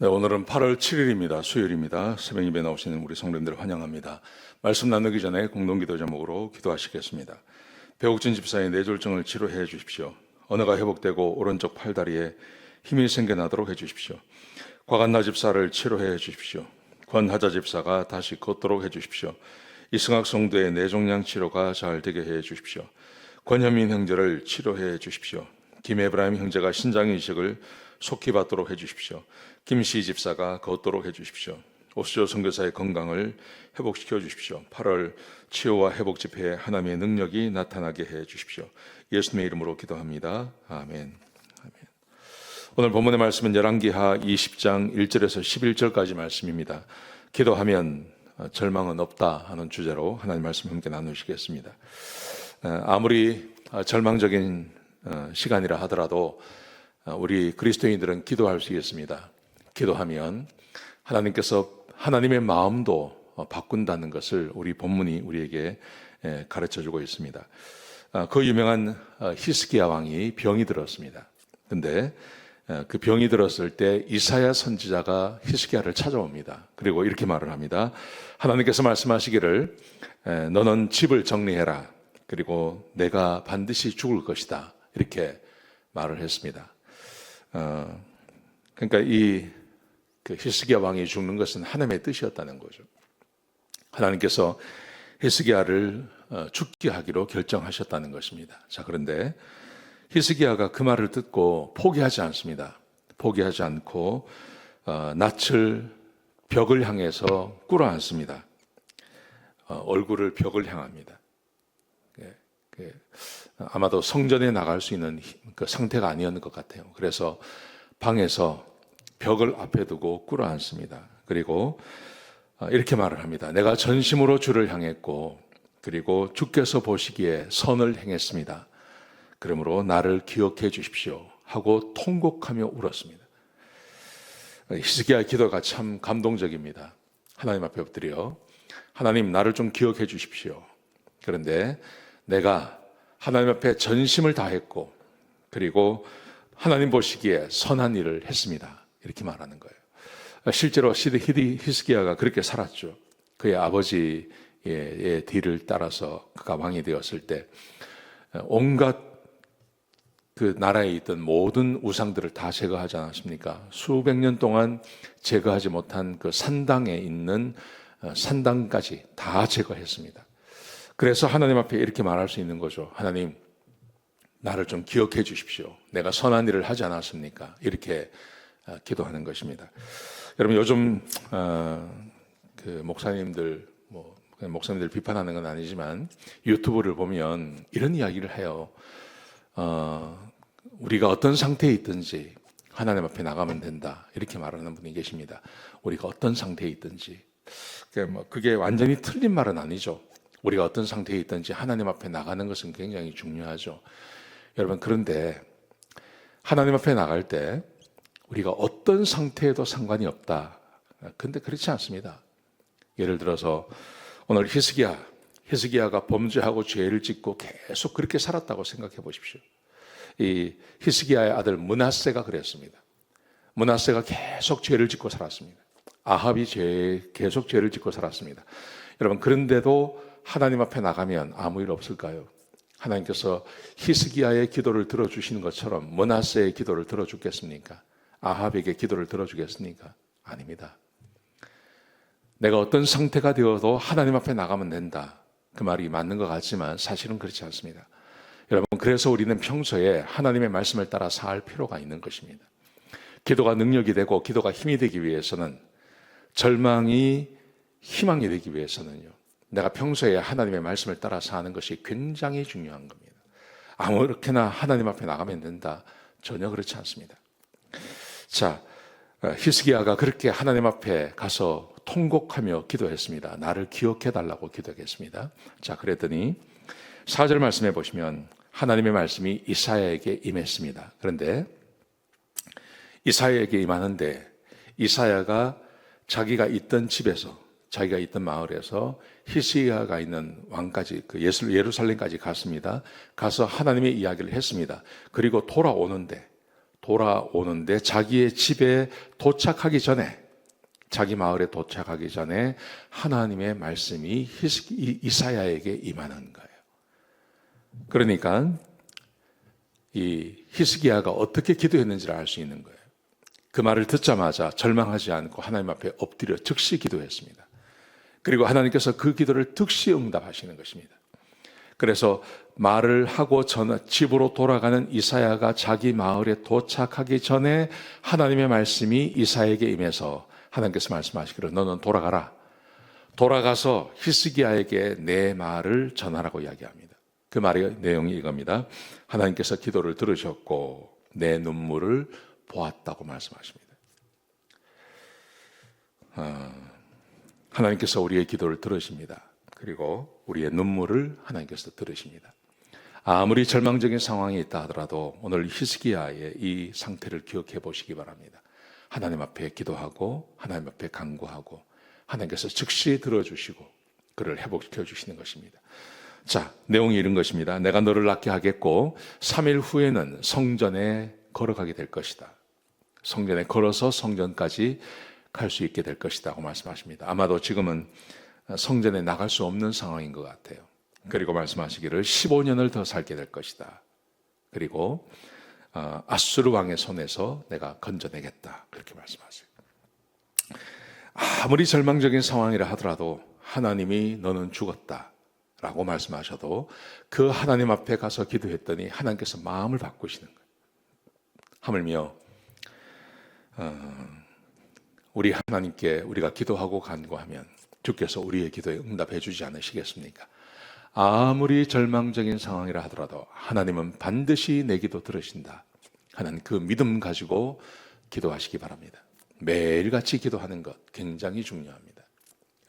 네, 오늘은 8월 7일입니다. 수요일입니다. 새벽 예배 나오시는 우리 성도님들 환영합니다. 말씀 나누기 전에 공동기도 제목으로 기도하시겠습니다. 배옥진 집사의 뇌졸중을 치료해 주십시오. 언어가 회복되고 오른쪽 팔다리에 힘이 생겨나도록 해 주십시오. 곽한나 집사를 치료해 주십시오. 권하자 집사가 다시 걷도록 해 주십시오. 이승학 성도의 뇌종양 치료가 잘 되게 해 주십시오. 권현민 형제를 치료해 주십시오. 김에브라임 형제가 신장 이식을 속히 받도록 해 주십시오. 김시 집사가 걷도록 해 주십시오. 오수조 선교사의 건강을 회복시켜 주십시오. 8월 치유와 회복 집회에 하나님의 능력이 나타나게 해 주십시오. 예수님의 이름으로 기도합니다. 아멘. 오늘 본문의 말씀은 열왕기하 20장 1절에서 11절까지 말씀입니다. 기도하면 절망은 없다 하는 주제로 하나님 말씀 함께 나누시겠습니다. 아무리 절망적인 시간이라 하더라도 우리 그리스도인들은 기도할 수 있습니다. 기도하면 하나님께서 하나님의 마음도 바꾼다는 것을 우리 본문이 우리에게 가르쳐주고 있습니다. 그 유명한 히스기야 왕이 병이 들었습니다. 그런데 그 병이 들었을 때 이사야 선지자가 히스기야를 찾아옵니다. 그리고 이렇게 말을 합니다. 하나님께서 말씀하시기를 너는 집을 정리해라. 그리고 내가 반드시 죽을 것이다. 이렇게 말을 했습니다. 그러니까 그 히스기야 왕이 죽는 것은 하나님의 뜻이었다는 거죠. 하나님께서 히스기야를 죽게 하기로 결정하셨다는 것입니다. 자, 그런데 히스기야가 그 말을 듣고 포기하지 않습니다. 포기하지 않고 낯을 벽을 향해서 꿇어앉습니다. 얼굴을 벽을 향합니다. 아마도 성전에 나갈 수 있는 그 상태가 아니었는 것 같아요. 그래서 방에서 벽을 앞에 두고 꿇어앉습니다. 그리고 이렇게 말을 합니다. 내가 전심으로 주를 향했고 그리고 주께서 보시기에 선을 행했습니다. 그러므로 나를 기억해 주십시오 하고 통곡하며 울었습니다. 히스기야의 기도가 참 감동적입니다. 하나님 앞에 엎드려 하나님 나를 좀 기억해 주십시오. 그런데 내가 하나님 앞에 전심을 다했고 그리고 하나님 보시기에 선한 일을 했습니다. 이렇게 말하는 거예요. 실제로 히스기야가 그렇게 살았죠. 그의 아버지의 뒤를 따라서 그가 왕이 되었을 때 온갖 그 나라에 있던 모든 우상들을 다 제거하지 않았습니까? 수백 년 동안 제거하지 못한 그 산당에 있는 산당까지 다 제거했습니다. 그래서 하나님 앞에 이렇게 말할 수 있는 거죠. 하나님, 나를 좀 기억해 주십시오. 내가 선한 일을 하지 않았습니까? 이렇게 기도하는 것입니다. 여러분, 요즘 그 목사님들 목사님들 비판하는 건 아니지만 유튜브를 보면 이런 이야기를 해요. 우리가 어떤 상태에 있든지 하나님 앞에 나가면 된다. 이렇게 말하는 분이 계십니다. 우리가 어떤 상태에 있든지. 그게 완전히 틀린 말은 아니죠. 우리가 어떤 상태에 있든지 하나님 앞에 나가는 것은 굉장히 중요하죠. 여러분, 그런데 하나님 앞에 나갈 때 우리가 어떤 상태에도 상관이 없다. 근데 그렇지 않습니다. 예를 들어서 오늘 히스기야가 범죄하고 죄를 짓고 계속 그렇게 살았다고 생각해 보십시오. 이 히스기야의 아들 므낫세가 그랬습니다. 므낫세가 계속 죄를 짓고 살았습니다. 아합이 계속 죄를 짓고 살았습니다. 여러분, 그런데도 하나님 앞에 나가면 아무 일 없을까요? 하나님께서 히스기야의 기도를 들어주시는 것처럼 므낫세의 기도를 들어주겠습니까? 아합에게 기도를 들어주겠습니까? 아닙니다. 내가 어떤 상태가 되어도 하나님 앞에 나가면 된다. 그 말이 맞는 것 같지만 사실은 그렇지 않습니다. 여러분, 그래서 우리는 평소에 하나님의 말씀을 따라 살 필요가 있는 것입니다. 기도가 능력이 되고 기도가 힘이 되기 위해서는, 절망이 희망이 되기 위해서는요, 내가 평소에 하나님의 말씀을 따라 사는 것이 굉장히 중요한 겁니다. 아무렇게나 하나님 앞에 나가면 된다. 전혀 그렇지 않습니다. 자, 히스기야가 그렇게 하나님 앞에 가서 통곡하며 기도했습니다. 나를 기억해 달라고 기도했습니다. 자, 그랬더니 4절 말씀해 보시면 하나님의 말씀이 이사야에게 임했습니다. 그런데 이사야에게 임하는데 이사야가 자기가 있던 집에서, 자기가 있던 마을에서 히스기야가 있는 왕까지, 그 예루살렘까지 갔습니다. 가서 하나님의 이야기를 했습니다. 그리고 돌아오는데 자기의 집에 도착하기 전에, 자기 마을에 도착하기 전에 하나님의 말씀이 이사야에게 임하는 거예요. 그러니까 이 히스기야가 어떻게 기도했는지를 알 수 있는 거예요. 그 말을 듣자마자 절망하지 않고 하나님 앞에 엎드려 즉시 기도했습니다. 그리고 하나님께서 그 기도를 즉시 응답하시는 것입니다. 그래서 말을 하고 집으로 돌아가는 이사야가 자기 마을에 도착하기 전에 하나님의 말씀이 이사야에게 임해서 하나님께서 말씀하시기를 너는 돌아가라. 돌아가서 히스기야에게 내 말을 전하라고 이야기합니다. 그 말의 내용이 이겁니다. 하나님께서 기도를 들으셨고 내 눈물을 보았다고 말씀하십니다. 하나님께서 우리의 기도를 들으십니다. 그리고 우리의 눈물을 하나님께서 들으십니다. 아무리 절망적인 상황이 있다 하더라도 오늘 히스기야의 이 상태를 기억해 보시기 바랍니다. 하나님 앞에 기도하고 하나님 앞에 간구하고 하나님께서 즉시 들어주시고 그를 회복시켜 주시는 것입니다. 자, 내용이 이런 것입니다. 내가 너를 낫게 하겠고 3일 후에는 성전에 걸어가게 될 것이다. 성전에 걸어서 성전까지 갈 수 있게 될 것이다 고 말씀하십니다. 아마도 지금은 성전에 나갈 수 없는 상황인 것 같아요. 그리고 말씀하시기를 15년을 더 살게 될 것이다. 그리고 아수르 왕의 손에서 내가 건져내겠다. 그렇게 말씀하세요. 아무리 절망적인 상황이라 하더라도 하나님이 너는 죽었다 라고 말씀하셔도 그 하나님 앞에 가서 기도했더니 하나님께서 마음을 바꾸시는 거예요. 하물며 우리 하나님께 우리가 기도하고 간구하면 주께서 우리의 기도에 응답해 주지 않으시겠습니까? 아무리 절망적인 상황이라 하더라도 하나님은 반드시 내 기도 들으신다 하는 그 믿음 가지고 기도하시기 바랍니다. 매일같이 기도하는 것 굉장히 중요합니다.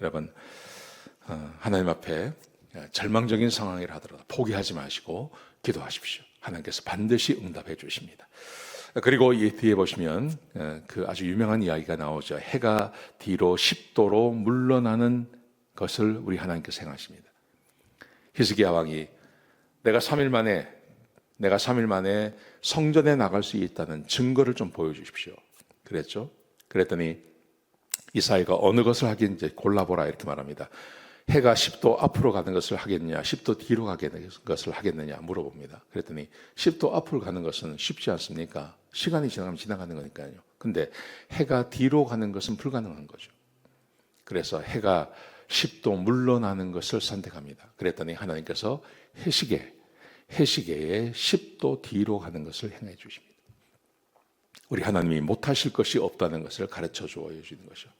여러분, 하나님 앞에 절망적인 상황이라 하더라도 포기하지 마시고 기도하십시오. 하나님께서 반드시 응답해 주십니다. 그리고 이 뒤에 보시면 그 아주 유명한 이야기가 나오죠. 해가 뒤로 10도로 물러나는 것을 우리 하나님께서 행하십니다. 히스기야 왕이 내가 3일 만에 성전에 나갈 수 있다는 증거를 좀 보여주십시오. 그랬죠. 그랬더니 이사야가 어느 것을 하겠는지 골라보라 이렇게 말합니다. 해가 10도 앞으로 가는 것을 하겠느냐 10도 뒤로 가는 것을 하겠느냐 물어봅니다. 그랬더니 10도 앞으로 가는 것은 쉽지 않습니까? 시간이 지나가면 지나가는 거니까요. 근데 해가 뒤로 가는 것은 불가능한 거죠. 그래서 해가 10도 물러나는 것을 선택합니다. 그랬더니 하나님께서 해시계에 10도 뒤로 가는 것을 행해 주십니다. 우리 하나님이 못하실 것이 없다는 것을 가르쳐 주어주는 것이죠.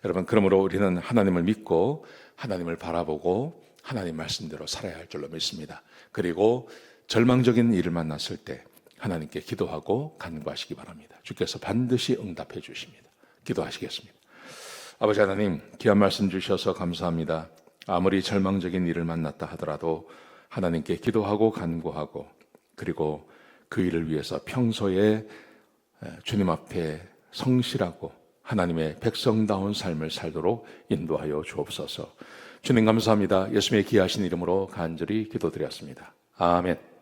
여러분, 그러므로 우리는 하나님을 믿고 하나님을 바라보고 하나님 말씀대로 살아야 할 줄로 믿습니다. 그리고 절망적인 일을 만났을 때 하나님께 기도하고 간구하시기 바랍니다. 주께서 반드시 응답해 주십니다. 기도하시겠습니다. 아버지 하나님, 귀한 말씀 주셔서 감사합니다. 아무리 절망적인 일을 만났다 하더라도 하나님께 기도하고 간구하고 그리고 그 일을 위해서 평소에 주님 앞에 성실하고 하나님의 백성다운 삶을 살도록 인도하여 주옵소서. 주님 감사합니다. 예수님의 귀하신 이름으로 간절히 기도드렸습니다. 아멘.